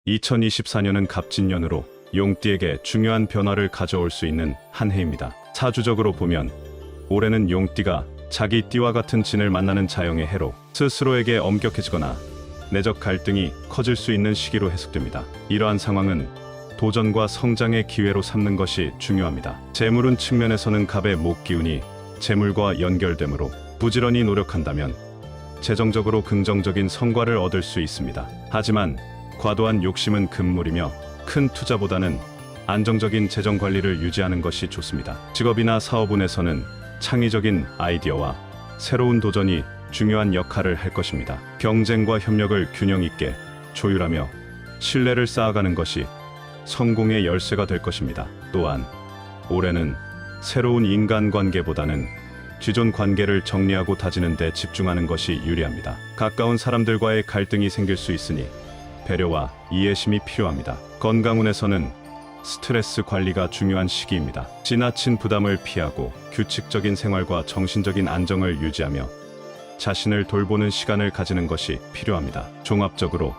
2024년은 갑진년으로 용띠에게 중요한 변화를 가져올 수 있는 한 해입니다. 사주적으로 보면 올해는 용띠가 자기 띠와 같은 진을 만나는 자영의 해로 스스로에게 엄격해지거나 내적 갈등이 커질 수 있는 시기로 해석됩니다. 이러한 상황은 도전과 성장의 기회로 삼는 것이 중요합니다. 재물운 측면에서는 갑의 목 기운이 재물과 연결되므로 부지런히 노력한다면 재정적으로 긍정적인 성과를 얻을 수 있습니다. 하지만 과도한 욕심은 금물이며 큰 투자보다는 안정적인 재정 관리를 유지하는 것이 좋습니다. 직업이나 사업운에서는 창의적인 아이디어와 새로운 도전이 중요한 역할을 할 것입니다. 경쟁과 협력을 균형 있게 조율하며 신뢰를 쌓아가는 것이 성공의 열쇠가 될 것입니다. 또한 올해는 새로운 인간관계보다는 기존 관계를 정리하고 다지는 데 집중하는 것이 유리합니다. 가까운 사람들과의 갈등이 생길 수 있으니 배려와 이해심이 필요합니다. 건강운에서는 스트레스 관리가 중요한 시기입니다. 지나친 부담을 피하고 규칙적인 생활과 정신적인 안정을 유지하며 자신을 돌보는 시간을 가지는 것이 필요합니다. 종합적으로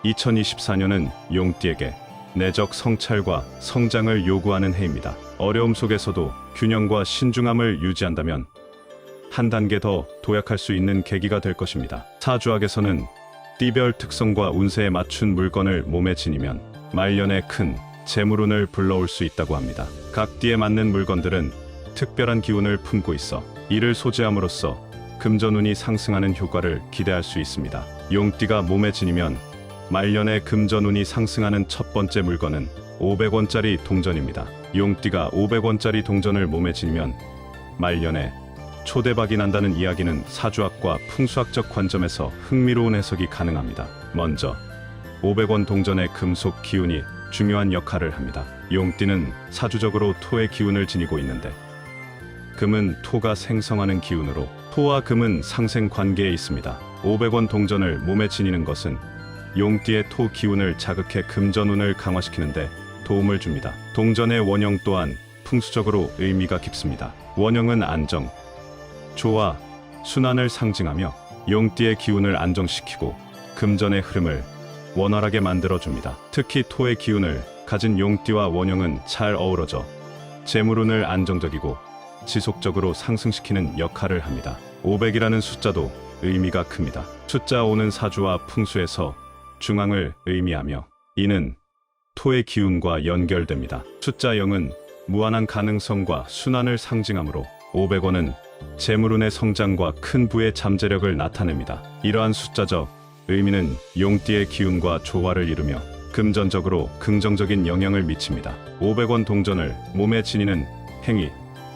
2024년은 용띠에게 내적 성찰과 성장을 요구하는 해입니다. 어려움 속에서도 균형과 신중함을 유지한다면 한 단계 더 도약할 수 있는 계기가 될 것입니다. 사주학에서는 띠별 특성과 운세에 맞춘 물건을 몸에 지니면 말년에 큰 재물운을 불러올 수 있다고 합니다. 각 띠에 맞는 물건들은 특별한 기운을 품고 있어 이를 소지함으로써 금전운이 상승하는 효과를 기대할 수 있습니다. 용띠가 몸에 지니면 말년에 금전운이 상승하는 첫 번째 물건은 500원짜리 동전입니다. 용띠가 500원짜리 동전을 몸에 지니면 말년에 초대박이 난다는 이야기는 사주학과 풍수학적 관점에서 흥미로운 해석이 가능합니다. 먼저 500원 동전의 금속 기운이 중요한 역할을 합니다. 용띠는 사주적으로 토의 기운을 지니고 있는데 금은 토가 생성하는 기운으로 토와 금은 상생 관계에 있습니다. 500원 동전을 몸에 지니는 것은 용띠의 토 기운을 자극해 금전운을 강화시키는데 도움을 줍니다. 동전의 원형 또한 풍수적으로 의미가 깊습니다. 원형은 안정, 조화, 순환을 상징하며 용띠의 기운을 안정시키고 금전의 흐름을 원활하게 만들어줍니다. 특히 토의 기운을 가진 용띠와 원형은 잘 어우러져 재물운을 안정적이고 지속적으로 상승시키는 역할을 합니다. 500이라는 숫자도 의미가 큽니다. 숫자 5는 사주와 풍수에서 중앙을 의미하며 이는 토의 기운과 연결됩니다. 숫자 0은 무한한 가능성과 순환을 상징하므로 500원은 재물운의 성장과 큰 부의 잠재력을 나타냅니다. 이러한 숫자적 의미는 용띠의 기운과 조화를 이루며 금전적으로 긍정적인 영향을 미칩니다. 500원 동전을 몸에 지니는 행위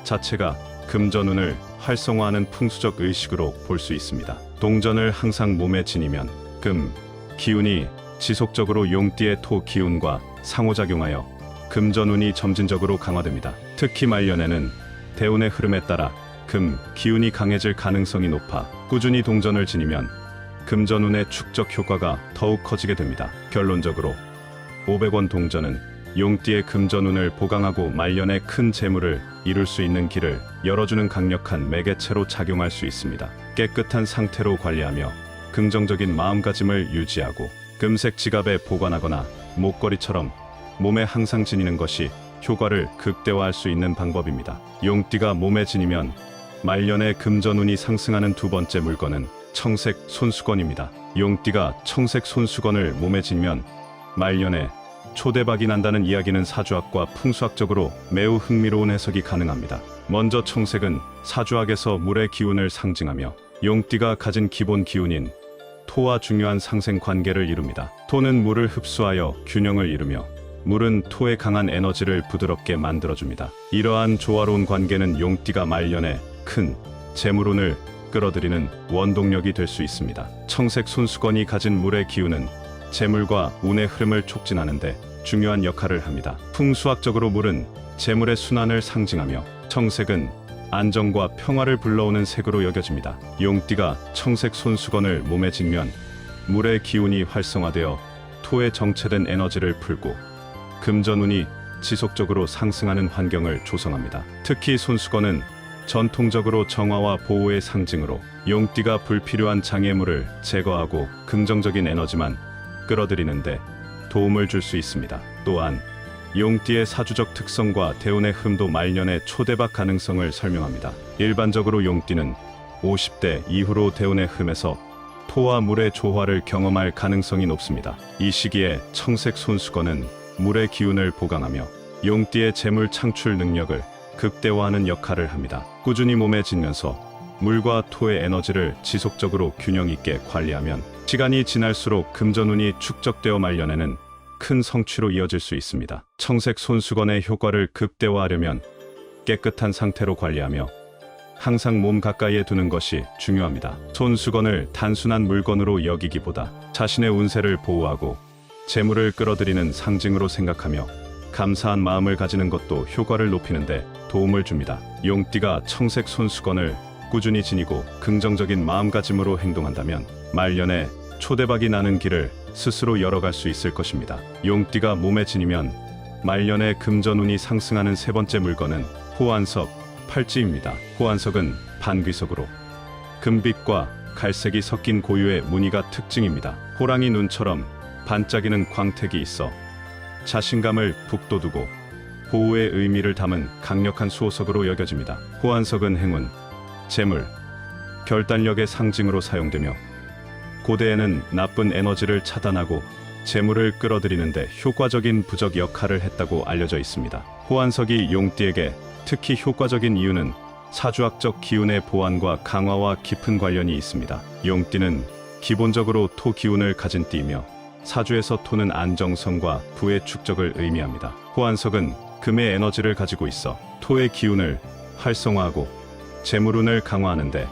자체가 금전운을 활성화하는 풍수적 의식으로 볼 수 있습니다. 동전을 항상 몸에 지니면 금 기운이 지속적으로 용띠의 토 기운과 상호작용하여 금전운이 점진적으로 강화됩니다. 특히 말년에는 대운의 흐름에 따라 금 기운이 강해질 가능성이 높아 꾸준히 동전을 지니면 금전운의 축적 효과가 더욱 커지게 됩니다. 결론적으로 500원 동전은 용띠의 금전운을 보강하고 말년에 큰 재물을 이룰 수 있는 길을 열어주는 강력한 매개체로 작용할 수 있습니다. 깨끗한 상태로 관리하며 긍정적인 마음가짐을 유지하고 금색 지갑에 보관하거나 목걸이처럼 몸에 항상 지니는 것이 효과를 극대화할 수 있는 방법입니다. 용띠가 몸에 지니면 말년에 금전운이 상승하는 두 번째 물건은 청색 손수건입니다. 용띠가 청색 손수건을 몸에 지니면 말년에 초대박이 난다는 이야기는 사주학과 풍수학적으로 매우 흥미로운 해석이 가능합니다. 먼저 청색은 사주학에서 물의 기운을 상징하며 용띠가 가진 기본 기운인 토와 중요한 상생 관계를 이룹니다. 토는 물을 흡수하여 균형을 이루며 물은 토의 강한 에너지를 부드럽게 만들어줍니다. 이러한 조화로운 관계는 용띠가 말년에 큰 재물운을 끌어들이는 원동력이 될 수 있습니다. 청색 손수건이 가진 물의 기운은 재물과 운의 흐름을 촉진하는데 중요한 역할을 합니다. 풍수학적으로 물은 재물의 순환을 상징하며 청색은 안정과 평화를 불러오는 색으로 여겨집니다. 용띠가 청색 손수건을 몸에 지니면 물의 기운이 활성화되어 토에 정체된 에너지를 풀고 금전운이 지속적으로 상승하는 환경을 조성합니다. 특히 손수건은 전통적으로 정화와 보호의 상징으로 용띠가 불필요한 장애물을 제거하고 긍정적인 에너지만 끌어들이는데 도움을 줄 수 있습니다. 또한 용띠의 사주적 특성과 대운의 흠도 말년의 초대박 가능성을 설명합니다. 일반적으로 용띠는 50대 이후로 대운의 흠에서 토와 물의 조화를 경험할 가능성이 높습니다. 이 시기에 청색 손수건은 물의 기운을 보강하며 용띠의 재물 창출 능력을 극대화하는 역할을 합니다. 꾸준히 몸에 지면서 물과 토의 에너지를 지속적으로 균형 있게 관리하면 시간이 지날수록 금전운이 축적되어 말년에는 큰 성취로 이어질 수 있습니다. 청색 손수건의 효과를 극대화하려면 깨끗한 상태로 관리하며 항상 몸 가까이에 두는 것이 중요합니다. 손수건을 단순한 물건으로 여기기보다 자신의 운세를 보호하고 재물을 끌어들이는 상징으로 생각하며 감사한 마음을 가지는 것도 효과를 높이는 데 도움을 줍니다. 용띠가 청색 손수건을 꾸준히 지니고 긍정적인 마음가짐으로 행동한다면 말년에 초대박이 나는 길을 스스로 열어갈 수 있을 것입니다. 용띠가 몸에 지니면 말년에 금전운이 상승하는 세 번째 물건은 호환석, 팔찌입니다. 호환석은 반귀석으로 금빛과 갈색이 섞인 고유의 무늬가 특징입니다. 호랑이 눈처럼 반짝이는 광택이 있어 자신감을 북돋우고 보호의 의미를 담은 강력한 수호석으로 여겨집니다. 호환석은 행운, 재물, 결단력의 상징으로 사용되며 고대에는 나쁜 에너지를 차단하고 재물을 끌어들이는 데 효과적인 부적 역할을 했다고 알려져 있습니다. 호환석이 용띠에게 특히 효과적인 이유는 사주학적 기운의 보완과 강화와 깊은 관련이 있습니다. 용띠는 기본적으로 토 기운을 가진 띠이며 사주에서 토는 안정성과 부의 축적을 의미합니다. 호환석은 금의 에너지를 가지고 있어 토의 기운을 활성화하고 재물운을 강화하는 데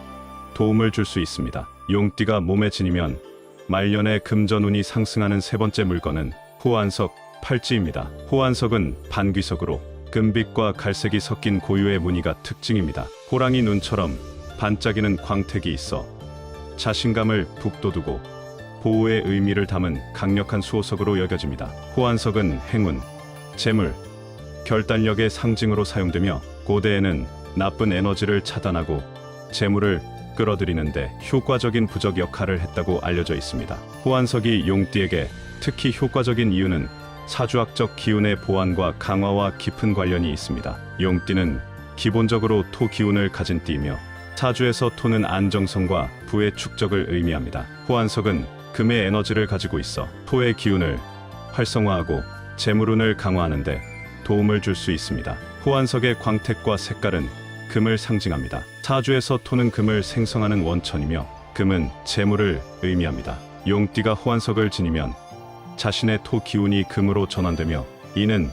도움을 줄 수 있습니다. 용띠가 몸에 지니면 말년에 금전운이 상승하는 세 번째 물건은 호환석, 팔찌입니다. 호환석은 반귀석으로 금빛과 갈색이 섞인 고유의 무늬가 특징입니다. 호랑이 눈처럼 반짝이는 광택이 있어 자신감을 북돋우고 보호의 의미를 담은 강력한 수호석으로 여겨집니다. 호환석은 행운, 재물, 결단력의 상징으로 사용되며 고대에는 나쁜 에너지를 차단하고 재물을 끌어들이는데 효과적인 부적 역할을 했다고 알려져 있습니다. 호환석이 용띠에게 특히 효과적인 이유는 사주학적 기운의 보완과 강화와 깊은 관련이 있습니다. 용띠는 기본적으로 토 기운을 가진 띠이며 사주에서 토는 안정성과 부의 축적을 의미합니다. 호환석은 금의 에너지를 가지고 있어 토의 기운을 활성화하고 재물운을 강화하는 데 도움을 줄 수 있습니다. 호환석의 광택과 색깔은 금을 상징합니다. 사주에서 토는 금을 생성하는 원천이며 금은 재물을 의미합니다. 용띠가 호환석을 지니면 자신의 토 기운이 금으로 전환되며 이는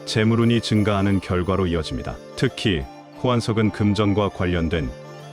재물운이 증가하는 결과로 이어집니다. 특히 호환석은 금전과 관련된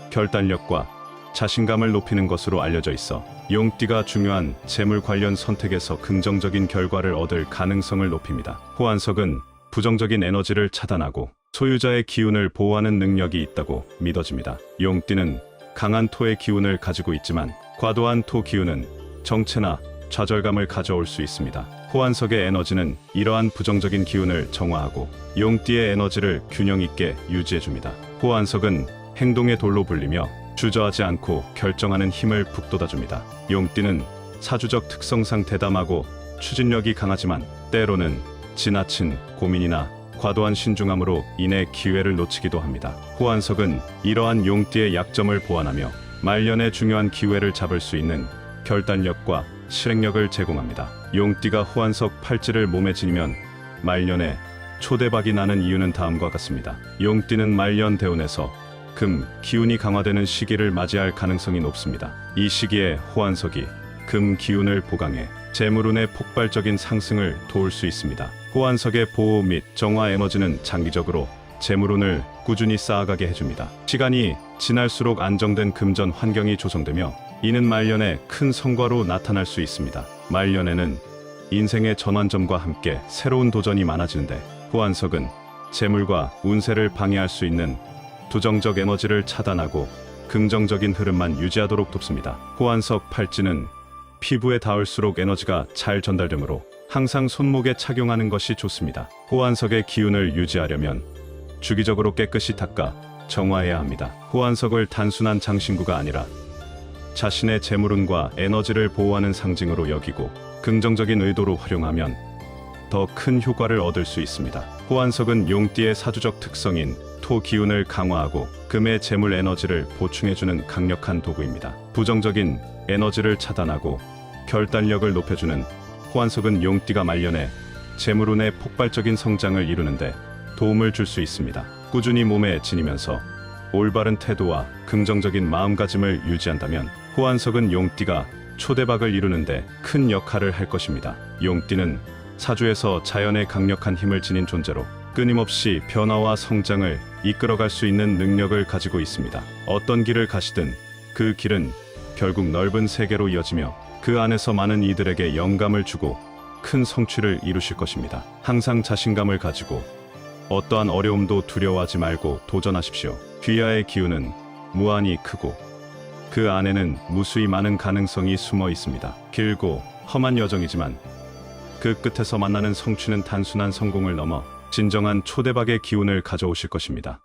결단력과 자신감을 높이는 것으로 알려져 있어 용띠가 중요한 재물 관련 선택에서 긍정적인 결과를 얻을 가능성을 높입니다. 호환석은 부정적인 에너지를 차단하고 소유자의 기운을 보호하는 능력이 있다고 믿어집니다. 용띠는 강한 토의 기운을 가지고 있지만 과도한 토 기운은 정체나 좌절감을 가져올 수 있습니다. 호환석의 에너지는 이러한 부정적인 기운을 정화하고 용띠의 에너지를 균형 있게 유지해줍니다. 호환석은 행동의 돌로 불리며 주저하지 않고 결정하는 힘을 북돋아줍니다. 용띠는 사주적 특성상 대담하고 추진력이 강하지만 때로는 지나친 고민이나 과도한 신중함으로 인해 기회를 놓치기도 합니다. 호환석은 이러한 용띠의 약점을 보완하며 말년에 중요한 기회를 잡을 수 있는 결단력과 실행력을 제공합니다. 용띠가 호환석 팔찌를 몸에 지니면 말년에 초대박이 나는 이유는 다음과 같습니다. 용띠는 말년 대운에서 금, 기운이 강화되는 시기를 맞이할 가능성이 높습니다. 이 시기에 호환석이 금 기운을 보강해 재물운의 폭발적인 상승을 도울 수 있습니다. 호환석의 보호 및 정화 에너지는 장기적으로 재물운을 꾸준히 쌓아가게 해줍니다. 시간이 지날수록 안정된 금전 환경이 조성되며 이는 말년에 큰 성과로 나타날 수 있습니다. 말년에는 인생의 전환점과 함께 새로운 도전이 많아지는데 호환석은 재물과 운세를 방해할 수 있는 부정적 에너지를 차단하고 긍정적인 흐름만 유지하도록 돕습니다. 호환석 팔찌는 피부에 닿을수록 에너지가 잘 전달되므로 항상 손목에 착용하는 것이 좋습니다. 호환석의 기운을 유지하려면 주기적으로 깨끗이 닦아 정화해야 합니다. 호환석을 단순한 장신구가 아니라 자신의 재물운과 에너지를 보호하는 상징으로 여기고 긍정적인 의도로 활용하면 더 큰 효과를 얻을 수 있습니다. 호환석은 용띠의 사주적 특성인 토 기운을 강화하고 금의 재물 에너지를 보충해주는 강력한 도구입니다. 부정적인 에너지를 차단하고 결단력을 높여주는 호환석은 용띠가 말년에 재물운의 폭발적인 성장을 이루는데 도움을 줄 수 있습니다. 꾸준히 몸에 지니면서 올바른 태도와 긍정적인 마음가짐을 유지한다면 호환석은 용띠가 초대박을 이루는데 큰 역할을 할 것입니다. 용띠는 사주에서 자연의 강력한 힘을 지닌 존재로 끊임없이 변화와 성장을 이끌어갈 수 있는 능력을 가지고 있습니다. 어떤 길을 가시든 그 길은 결국 넓은 세계로 이어지며 그 안에서 많은 이들에게 영감을 주고 큰 성취를 이루실 것입니다. 항상 자신감을 가지고 어떠한 어려움도 두려워하지 말고 도전하십시오. 귀하의 기운은 무한히 크고 그 안에는 무수히 많은 가능성이 숨어 있습니다. 길고 험한 여정이지만 그 끝에서 만나는 성취는 단순한 성공을 넘어 진정한 초대박의 기운을 가져오실 것입니다.